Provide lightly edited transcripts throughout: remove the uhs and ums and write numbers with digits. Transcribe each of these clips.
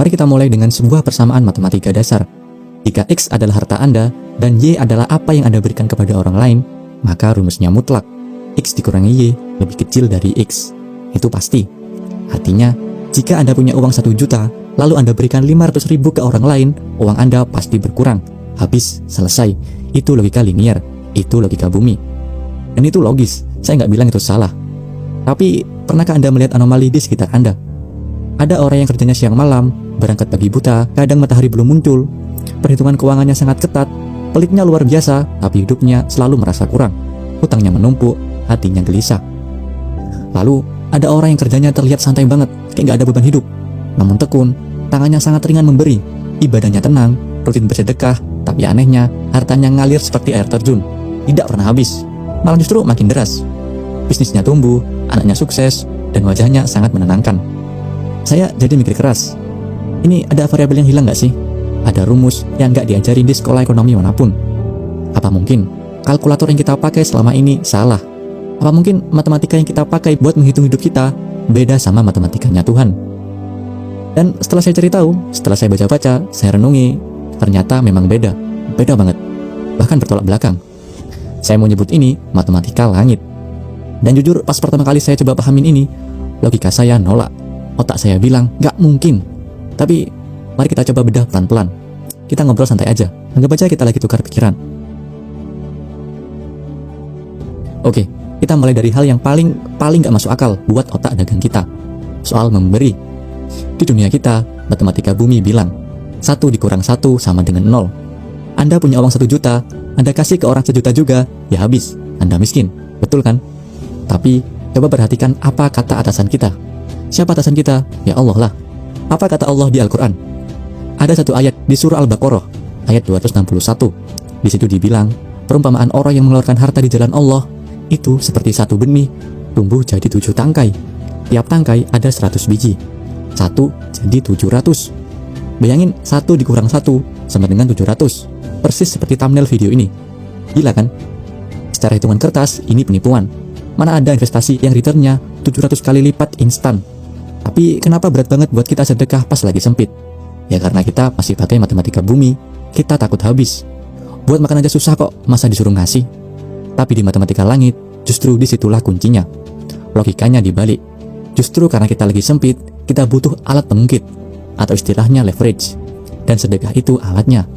Mari kita mulai dengan sebuah persamaan matematika dasar. Jika X adalah harta Anda dan Y adalah apa yang Anda berikan kepada orang lain, maka rumusnya mutlak. X dikurangi Y lebih kecil dari X. Itu pasti. Artinya, jika Anda punya uang 1 juta, lalu Anda berikan 500 ribu ke orang lain, uang Anda pasti berkurang. Habis, selesai. Itu logika linier. Itu logika bumi. Dan itu logis. Saya nggak bilang itu salah. Tapi, pernahkah Anda melihat anomali di sekitar Anda? Ada orang yang kerjanya siang malam, berangkat pagi buta, kadang matahari belum muncul. Perhitungan keuangannya sangat ketat, peliknya luar biasa, tapi hidupnya selalu merasa kurang. Hutangnya menumpuk, hatinya gelisah. Lalu, ada orang yang kerjanya terlihat santai banget, kayak nggak ada beban hidup. Namun tekun, tangannya sangat ringan memberi, ibadahnya tenang, rutin bersedekah, tapi anehnya, hartanya ngalir seperti air terjun. Tidak pernah habis, malah justru makin deras. Bisnisnya tumbuh, anaknya sukses, dan wajahnya sangat menenangkan. Saya jadi mikir keras. Ini ada variabel yang hilang nggak sih? Ada rumus yang nggak diajarin di sekolah ekonomi manapun. Apa mungkin kalkulator yang kita pakai selama ini salah? Apa mungkin matematika yang kita pakai buat menghitung hidup kita beda sama matematikanya Tuhan? Dan setelah saya cari tahu, setelah saya baca-baca, saya renungi, ternyata memang beda. Beda banget. Bahkan bertolak belakang. Saya mau nyebut ini matematika langit. Dan jujur, pas pertama kali saya coba pahamin ini, logika saya nolak. Otak saya bilang, nggak mungkin. Tapi, mari kita coba bedah pelan-pelan. Kita ngobrol santai aja. Anggap aja kita lagi tukar pikiran. Oke, kita mulai dari hal yang paling nggak masuk akal buat otak dagang kita. Soal memberi. Di dunia kita, matematika bumi bilang, 1 dikurang 1 sama dengan 0. Anda punya uang 1 juta, Anda kasih ke orang 1 juta juga, ya habis. Anda miskin, betul kan? Tapi, coba perhatikan apa kata atasan kita. Siapa atasan kita? Ya Allah lah. Apa kata Allah di Al-Quran? Ada satu ayat di surah Al-Baqarah, ayat 261. Di situ dibilang, perumpamaan orang yang mengeluarkan harta di jalan Allah itu seperti satu benih, tumbuh jadi 7 tangkai. Tiap tangkai ada 100 biji. 1 jadi 700. Bayangin 1 dikurang 1 sama dengan 700. Persis seperti thumbnail video ini. Gila kan? Secara hitungan kertas, ini penipuan. Mana ada investasi yang returnnya 700 kali lipat instan. Tapi kenapa berat banget buat kita sedekah pas lagi sempit? Ya karena kita masih pakai matematika bumi, kita takut habis. Buat makan aja susah kok, masa disuruh ngasih? Tapi di matematika langit, justru disitulah kuncinya. Logikanya dibalik. Justru karena kita lagi sempit, kita butuh alat pengungkit, atau istilahnya leverage. Dan sedekah itu alatnya.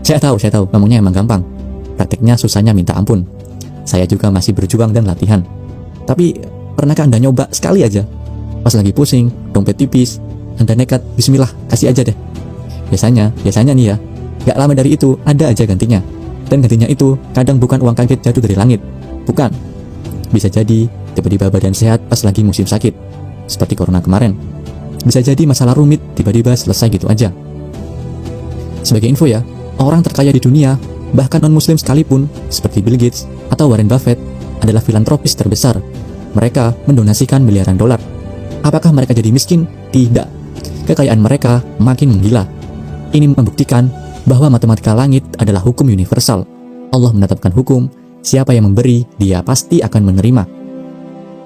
Saya tahu, ngomongnya emang gampang. Prakteknya susahnya minta ampun. Saya juga masih berjuang dan latihan. Tapi, pernahkah Anda nyoba sekali aja? Pas lagi pusing, dompet tipis, Anda nekat, bismillah, kasih aja deh. Biasanya nih ya, gak lama dari itu ada aja gantinya. Dan gantinya itu kadang bukan uang kaget jatuh dari langit. Bukan. Bisa jadi tiba-tiba badan sehat pas lagi musim sakit, seperti corona kemarin. Bisa jadi masalah rumit tiba-tiba selesai gitu aja. Sebagai info ya, orang terkaya di dunia, bahkan non-muslim sekalipun, seperti Bill Gates atau Warren Buffett, adalah filantropis terbesar. Mereka mendonasikan miliaran dolar. Apakah mereka jadi miskin? Tidak. Kekayaan mereka makin menggila. Ini membuktikan bahwa matematika langit adalah hukum universal. Allah menetapkan hukum, siapa yang memberi, dia pasti akan menerima.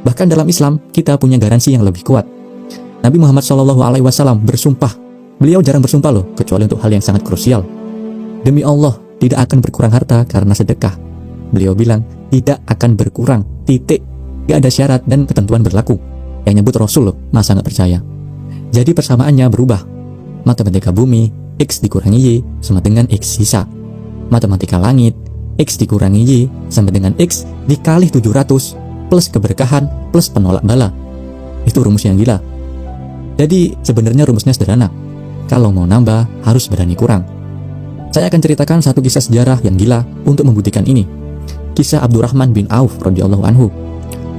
Bahkan dalam Islam, kita punya garansi yang lebih kuat. Nabi Muhammad SAW bersumpah. Beliau jarang bersumpah loh, kecuali untuk hal yang sangat krusial. Demi Allah, tidak akan berkurang harta karena sedekah. Beliau bilang, tidak akan berkurang, titik. Gak ada syarat dan ketentuan berlaku. Yang nyebut Rasul loh, masa gak percaya? Jadi persamaannya berubah. Matematika bumi, X dikurangi Y sama dengan X sisa. Matematika langit, X dikurangi Y sama dengan X dikali 700 plus keberkahan plus penolak bala. Itu rumus yang gila. Jadi sebenarnya rumusnya sederhana. Kalau mau nambah, harus berani kurang. Saya akan ceritakan satu kisah sejarah yang gila untuk membuktikan ini. Kisah Abdurrahman bin Auf radhiyallahu anhu.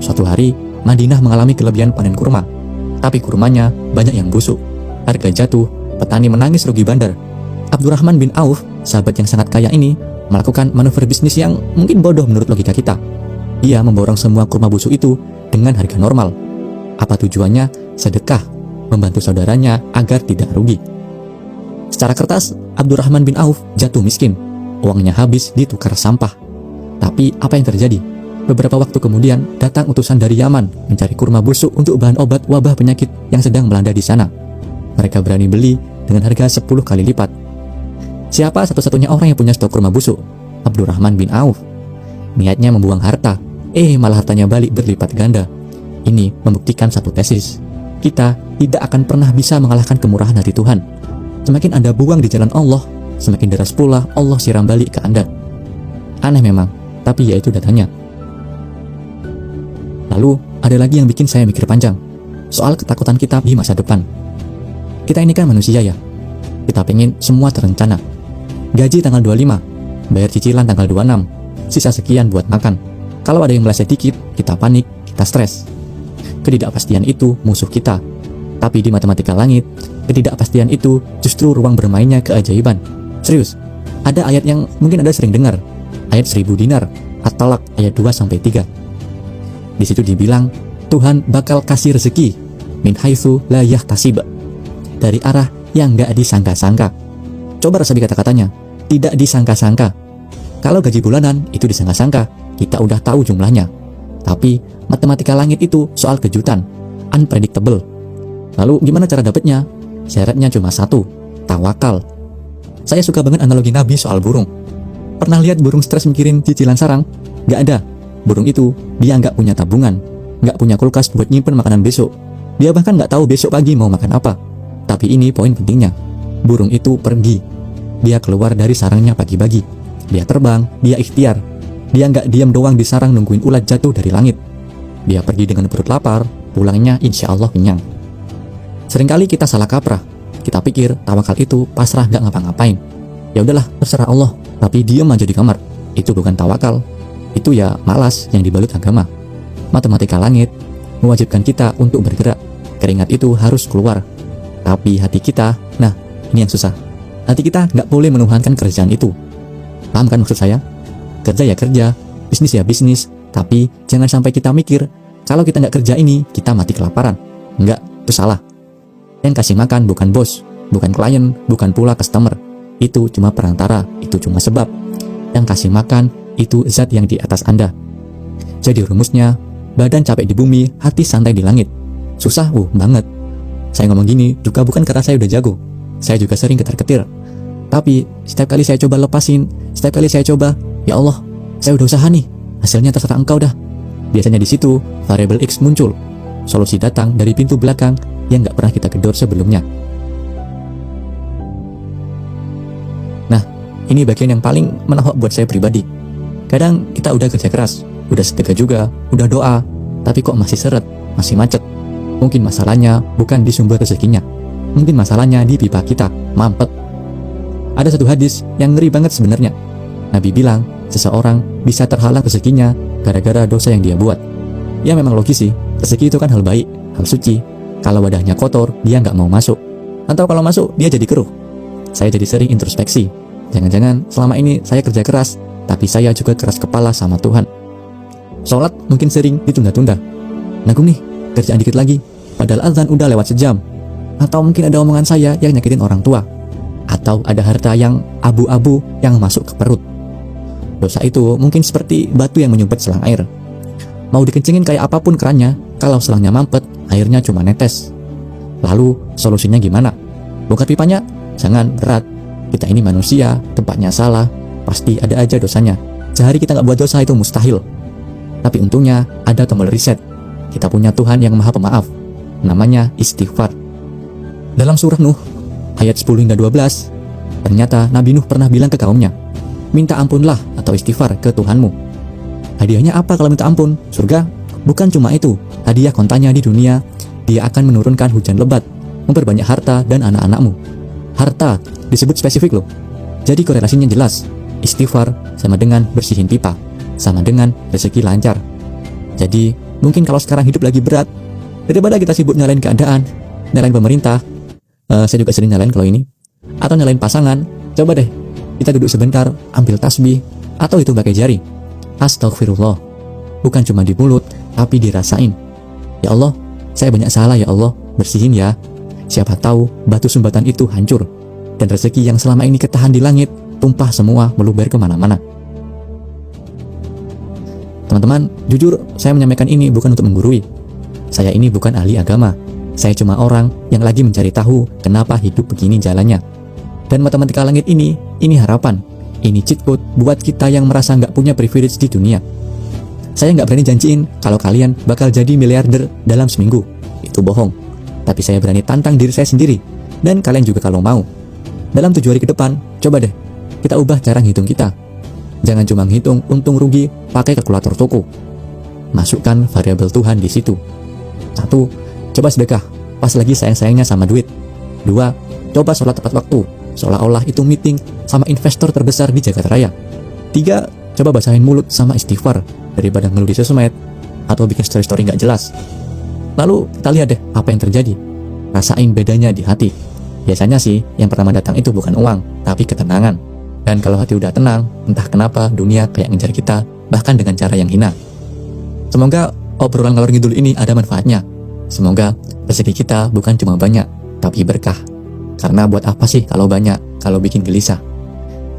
Suatu hari, Madinah mengalami kelebihan panen kurma. Tapi kurmanya banyak yang busuk. Harga jatuh, petani menangis rugi bandar. Abdurrahman bin Auf, sahabat yang sangat kaya ini, melakukan manuver bisnis yang mungkin bodoh menurut logika kita. Ia memborong semua kurma busuk itu dengan harga normal. Apa tujuannya? Sedekah, membantu saudaranya agar tidak rugi. Secara kertas, Abdurrahman bin Auf jatuh miskin. Uangnya habis ditukar sampah. Tapi apa yang terjadi? Beberapa waktu kemudian datang utusan dari Yaman mencari kurma busuk untuk bahan obat wabah penyakit yang sedang melanda di sana. Mereka berani beli dengan harga 10 kali lipat. Siapa satu-satunya orang yang punya stok kurma busuk? Abdurrahman bin Auf. Niatnya membuang harta, malah hartanya balik berlipat ganda. Ini membuktikan satu tesis. Kita tidak akan pernah bisa mengalahkan kemurahan hati Tuhan. Semakin Anda buang di jalan Allah, semakin deras pula Allah siram balik ke Anda. Aneh memang, tapi ya itu datanya. Lalu, ada lagi yang bikin saya mikir panjang. Soal ketakutan kita di masa depan. Kita ini kan manusia ya. Kita pengen semua terencana. Gaji tanggal 25, bayar cicilan tanggal 26, sisa sekian buat makan. Kalau ada yang meleset dikit, kita panik, kita stres. Ketidakpastian itu musuh kita. Tapi di matematika langit, ketidakpastian itu justru ruang bermainnya keajaiban. Serius, ada ayat yang mungkin Anda sering dengar. Ayat 1000 dinar, At-Talaq ayat 2-3. Di situ dibilang, Tuhan bakal kasih rezeki min haitsu la yahtasib, dari arah yang gak disangka-sangka. Coba resapi kata-katanya, tidak disangka-sangka. Kalau gaji bulanan itu disangka-sangka, kita udah tahu jumlahnya. Tapi matematika langit itu soal kejutan, unpredictable. Lalu gimana cara dapetnya? Syaratnya cuma satu, tawakal. Saya suka banget analogi Nabi soal burung. Pernah lihat burung stres mikirin cicilan sarang? Gak ada. Burung itu, dia nggak punya tabungan, nggak punya kulkas buat nyimpen makanan besok. Dia bahkan nggak tahu besok pagi mau makan apa. Tapi ini poin pentingnya. Burung itu pergi. Dia keluar dari sarangnya pagi-pagi. Dia terbang, dia ikhtiar. Dia nggak diam doang di sarang nungguin ulat jatuh dari langit. Dia pergi dengan perut lapar, pulangnya insya Allah kenyang. Seringkali kita salah kaprah. Kita pikir tawakal itu pasrah nggak ngapa-ngapain. Ya udahlah, terserah Allah. Tapi diam aja di kamar. Itu bukan tawakal. Itu ya malas yang dibalut agama. Matematika langit mewajibkan kita untuk bergerak. Keringat itu harus keluar. Tapi hati kita, nah ini yang susah. Hati kita nggak boleh menuhankan kerjaan itu. Paham kan maksud saya? Kerja ya kerja, bisnis ya bisnis. Tapi jangan sampai kita mikir, kalau kita nggak kerja ini, kita mati kelaparan. Enggak, itu salah. Yang kasih makan bukan bos, bukan klien, bukan pula customer. Itu cuma perantara, itu cuma sebab. Yang kasih makan, itu zat yang di atas Anda. Jadi rumusnya, badan capek di bumi, hati santai di langit. Susah, banget. Saya ngomong gini juga bukan karena saya udah jago. Saya juga sering ketar-ketir. Tapi setiap kali saya coba lepasin, setiap kali saya coba, ya Allah, saya udah usaha nih, hasilnya terserah engkau dah. Biasanya di situ variabel X muncul. Solusi datang dari pintu belakang yang nggak pernah kita gedor sebelumnya. Nah, ini bagian yang paling menohok buat saya pribadi. Kadang kita udah kerja keras, udah sedekah juga, udah doa, tapi kok masih seret, masih macet. Mungkin masalahnya bukan di sumber rezekinya. Mungkin masalahnya di pipa kita, mampet. Ada satu hadis yang ngeri banget sebenarnya. Nabi bilang, seseorang bisa terhalang rezekinya gara-gara dosa yang dia buat. Ya memang logis sih, rezeki itu kan hal baik, hal suci. Kalau wadahnya kotor, dia nggak mau masuk. Atau kalau masuk, dia jadi keruh. Saya jadi sering introspeksi. Jangan-jangan selama ini saya kerja keras, tapi saya juga keras kepala sama Tuhan. Sholat mungkin sering ditunda-tunda. Nanggung nih, kerjaan dikit lagi, padahal azan udah lewat sejam. Atau mungkin ada omongan saya yang nyakitin orang tua. Atau ada harta yang abu-abu yang masuk ke perut. Dosa itu mungkin seperti batu yang menyumpet selang air. Mau dikencingin kayak apapun kerannya, kalau selangnya mampet, airnya cuma netes. Lalu solusinya gimana? Bongkar pipanya? Jangan, berat. Kita ini manusia, tempatnya salah, pasti ada aja dosanya. Sehari kita nggak buat dosa itu mustahil. Tapi untungnya ada tombol reset. Kita punya Tuhan yang maha pemaaf. Namanya istighfar. Dalam surah Nuh, ayat 10 hingga 12, ternyata Nabi Nuh pernah bilang ke kaumnya, minta ampunlah atau istighfar ke Tuhanmu. Hadiahnya apa kalau minta ampun? Surga? Bukan cuma itu. Hadiah kontanya di dunia, dia akan menurunkan hujan lebat, memperbanyak harta dan anak-anakmu. Harta disebut spesifik loh. Jadi korelasinya jelas. Istighfar sama dengan bersihin pipa, sama dengan rezeki lancar. Jadi mungkin kalau sekarang hidup lagi berat, daripada kita sibuk nyalain keadaan, nyalain pemerintah, saya juga sering nyalain kalau ini, atau nyalain pasangan, coba deh kita duduk sebentar, ambil tasbih, atau itu pakai jari. Astagfirullah. Bukan cuma di mulut, tapi dirasain. Ya Allah, saya banyak salah ya Allah, bersihin ya. Siapa tahu batu sumbatan itu hancur, dan rezeki yang selama ini ketahan di langit, tumpah semua meluber kemana-mana. Teman-teman, jujur saya menyampaikan ini bukan untuk menggurui. Saya ini bukan ahli agama. Saya cuma orang yang lagi mencari tahu kenapa hidup begini jalannya. Dan matematika langit ini harapan. Ini cheat code buat kita yang merasa nggak punya privilege di dunia. Saya nggak berani janjiin kalau kalian bakal jadi miliarder dalam seminggu. Itu bohong. Tapi saya berani tantang diri saya sendiri. Dan kalian juga kalau mau. Dalam 7 hari ke depan, coba deh kita ubah cara ngitung kita. Jangan cuma ngitung untung rugi pakai kalkulator toko. Masukkan variabel Tuhan di situ. 1. Coba sedekah pas lagi sayang-sayangnya sama duit. 2. Coba sholat tepat waktu, seolah-olah itu meeting sama investor terbesar di Jagat Raya. 3. Coba basahin mulut sama istighfar daripada ngeluh di sosmed atau bikin story-story nggak jelas. Lalu kita lihat deh apa yang terjadi. Rasain bedanya di hati. Biasanya sih yang pertama datang itu bukan uang, tapi ketenangan. Dan kalau hati udah tenang, entah kenapa dunia kayak ngejar kita, bahkan dengan cara yang hina. Semoga obrolan ngalor ngidul ini ada manfaatnya. Semoga rezeki kita bukan cuma banyak, tapi berkah. Karena buat apa sih kalau banyak, kalau bikin gelisah.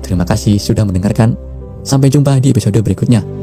Terima kasih sudah mendengarkan. Sampai jumpa di episode berikutnya.